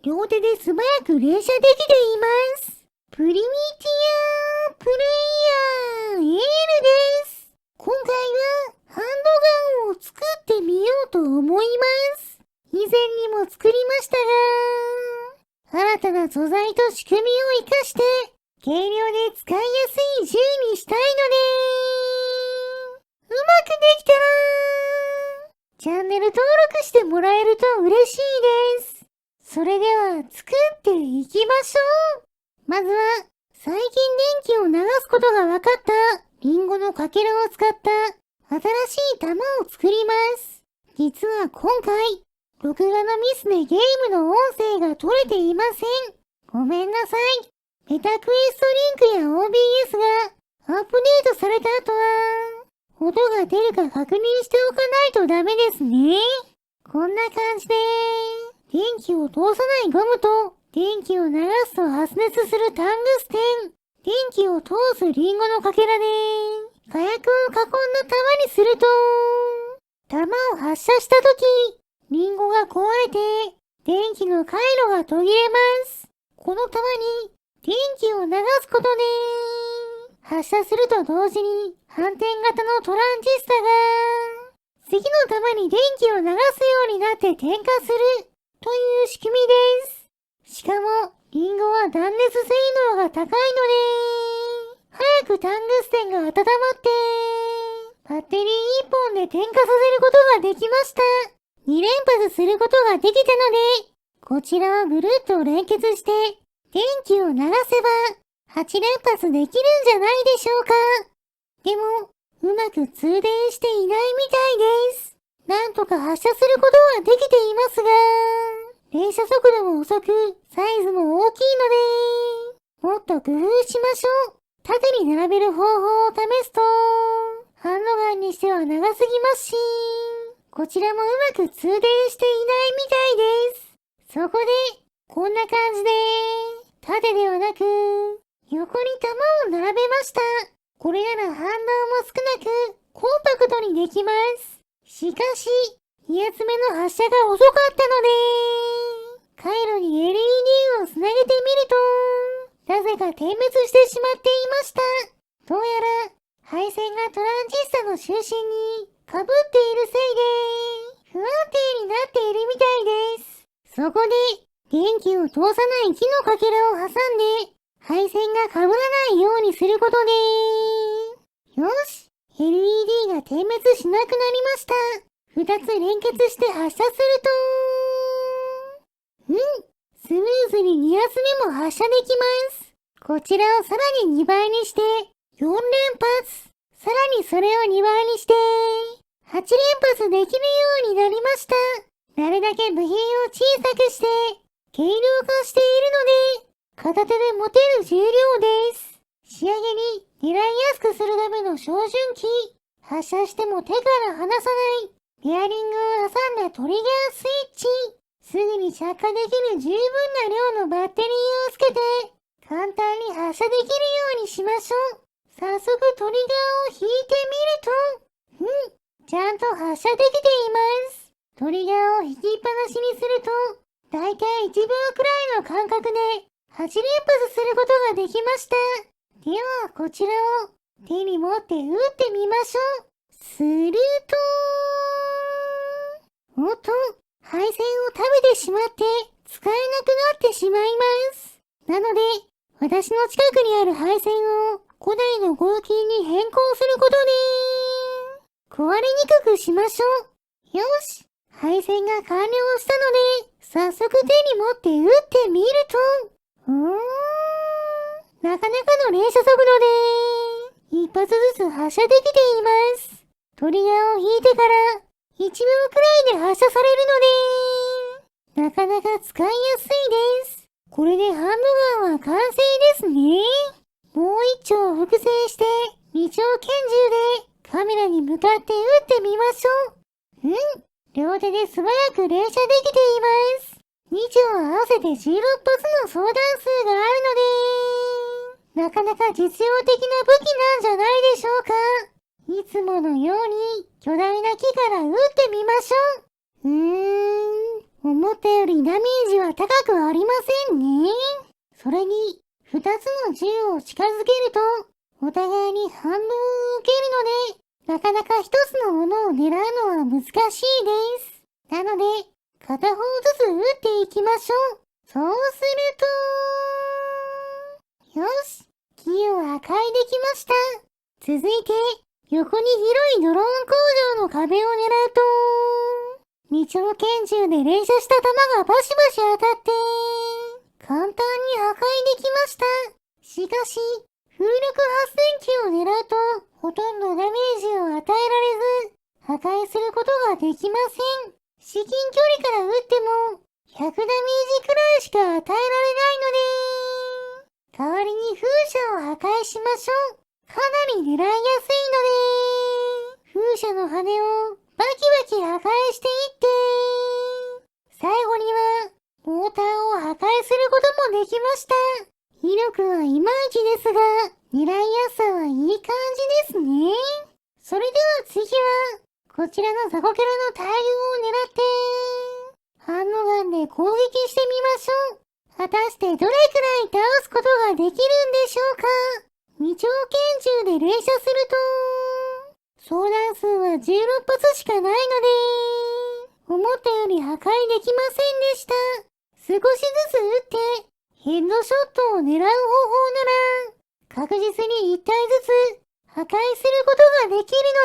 両手で素早く連射できています。プリミティアプレイヤーエールです。今回はハンドガンを作ってみようと思います。以前にも作りましたが、新たな素材と仕組みを活かして、軽量で使いやすい銃にしたいので、うまくできたら、チャンネル登録してもらえると嬉しいです。それでは作っていきましょう。まずは、最近電気を流すことが分かったリンゴのかけらを使った新しい弾を作ります。実は今回、録画のミスでゲームの音声が取れていません。ごめんなさい。メタクエストリンクや OBS がアップデートされた後は、音が出るか確認しておかないとダメですね。こんな感じで、電気を通さないゴムと、電気を流すと発熱するタングステン、電気を通すリンゴのかけらで、火薬を囲んだ弾にすると、弾を発射したとき、リンゴが壊れて、電気の回路が途切れます。この弾に電気を流すことで、発射すると同時に反転型のトランジスタが、次の弾に電気を流すようになって点火するという仕組みです。しかも、リンゴは断熱性能が高いので、早くタングステンが温まって、バッテリー1本で点火させることができました。2連発することができたので、こちらをぐるっと連結して、電気を流せば、8連発できるんじゃないでしょうか。でも、うまく通電していないみたいです。なんとか発射することはできていますが、連射速度も遅く、サイズも大きいので、もっと工夫しましょう。縦に並べる方法を試すと、ハンドガンにしては長すぎますし、こちらもうまく通電していないみたいです。そこで、こんな感じで、縦ではなく、横に弾を並べました。これなら反動も少なく、コンパクトにできます。しかし、2発目の発射が遅かったので、回路に LED をつなげてみると、なぜか点滅してしまっていました。どうやら、配線がトランジスタの中心に被っているせいで、不安定になっているみたいです。そこで、電気を通さない木のかけらを挟んで、配線が被らないようにすることで、よし !LED が点滅しなくなりました。2つ連結して発射すると、スムーズに2発目も発射できます。こちらをさらに2倍にして、4連発。さらにそれを2倍にして、8連発できるようになりました。なるだけ部品を小さくして、軽量化しているので、片手で持てる重量です。仕上げに狙いやすくするための照準器。発射しても手から離さない。ベアリングを挟んだトリガースイッチ。すぐに着火できる十分な量のバッテリーをつけて、簡単に発射できるようにしましょう。早速トリガーを引いてみると、ちゃんと発射できています。トリガーを引きっぱなしにすると、だいたい1秒くらいの間隔で8連発することができました。では、こちらを手に持って撃ってみましょう。すると、おっと、配線を食べてしまって使えなくなってしまいます。なので、私の近くにある配線を古代の合金に変更することで、壊れにくくしましょう。よし、配線が完了したので、早速手に持って撃ってみると、なかなかの連射速度で、一発ずつ発射できています。トリガーを引いてから1秒くらいで発射されるので、なかなか使いやすいです。これでハンドガンは完成ですね。もう一丁複製して、二丁拳銃でカメラに向かって撃ってみましょう。両手で素早く連射できています。2丁合わせて16発の相談数があるので、なかなか実用的な武器なんじゃないでしょうか。いつものように巨大な木から撃ってみましょう。思ったよりダメージは高くありませんね。それに、二つの銃を近づけると、お互いに反応を受けるので、なかなか一つのものを狙うのは難しいです。なので、片方ずつ撃っていきましょう。そうすると、よし、木を破壊できました。続いて、横に広いドローン工場の壁を狙うと、二丁拳銃で連射した弾がバシバシ当たって、簡単に破壊できました。しかし、風力発電機を狙うと、ほとんどダメージを与えられず、破壊することができません。至近距離から撃っても、100ダメージくらいしか与えられないので、代わりに風車を破壊しましょう。かなり狙いやすいので、風車の羽をバキバキ破壊していって、最後には、モーターを破壊することもできました。威力はいまいちですが、狙いやすさはいい感じですね。それでは次は、こちらの雑魚キャラの大群を狙って、ハンドガンで攻撃してみましょう。果たしてどれくらい倒すことができるんでしょうか。二丁拳銃で連射すると、総弾数は16発しかないので、思ったより破壊できませんでした。少しずつ撃って、ヘッドショットを狙う方法なら、確実に1体ずつ破壊することができるの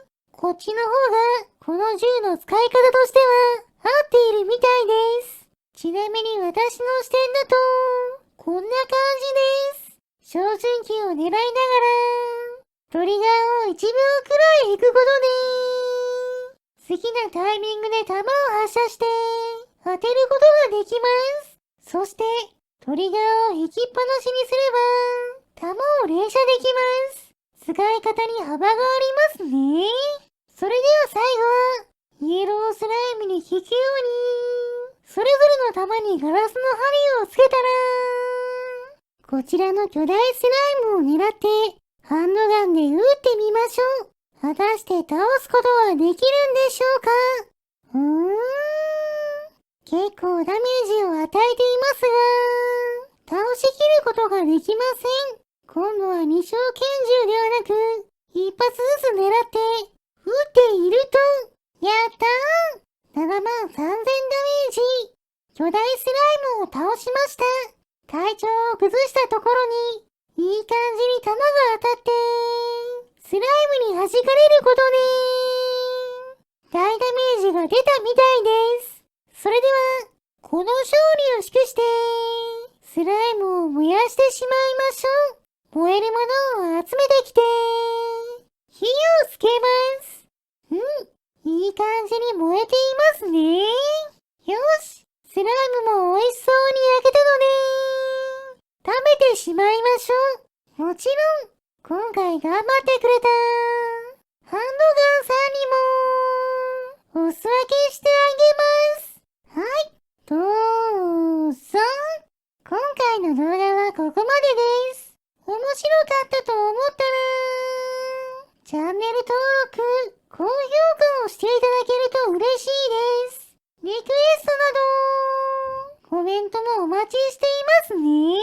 で、こっちの方がこの銃の使い方としては合っているみたいです。ちなみに私の視点だと、こんな感じです。照準器を狙いながら、トリガーを1秒くらい引くことで、好きなタイミングで弾を発射して、当てることができます。そして、トリガーを引きっぱなしにすれば、弾を連射できます。使い方に幅がありますね。それでは最後は、イエロースライムに効くように、それぞれの弾にガラスの針をつけたら、こちらの巨大スライムを狙って、ハンドガンで撃ってみましょう。果たして倒すことはできるんでしょうか。結構ダメージを与えていますが、倒しきることができません。今度は二丁拳銃ではなく、一発ずつ狙って、撃っていると、やったー !7 万3000ダメージ。巨大スライムを倒しました。体調を崩したところに、いい感じに弾が当たって、スライムに弾かれることで、大ダメージが出たみたいです。それでは、この勝利を祝して、スライムを燃やしてしまいましょう。燃えるものを集めてきて、火をつけます。いい感じに燃えていますね。よし、スライムも美味しそうに焼けたので、食べてしまいましょう。もちろん、今回頑張ってくれた、ハンドガンさんにも、お裾分けしてあげます。はい、どうぞ。今回の動画はここまでです。面白かったと思ったら、チャンネル登録、高評価をしていただけると嬉しいです。リクエストなど、コメントもお待ちしていますね。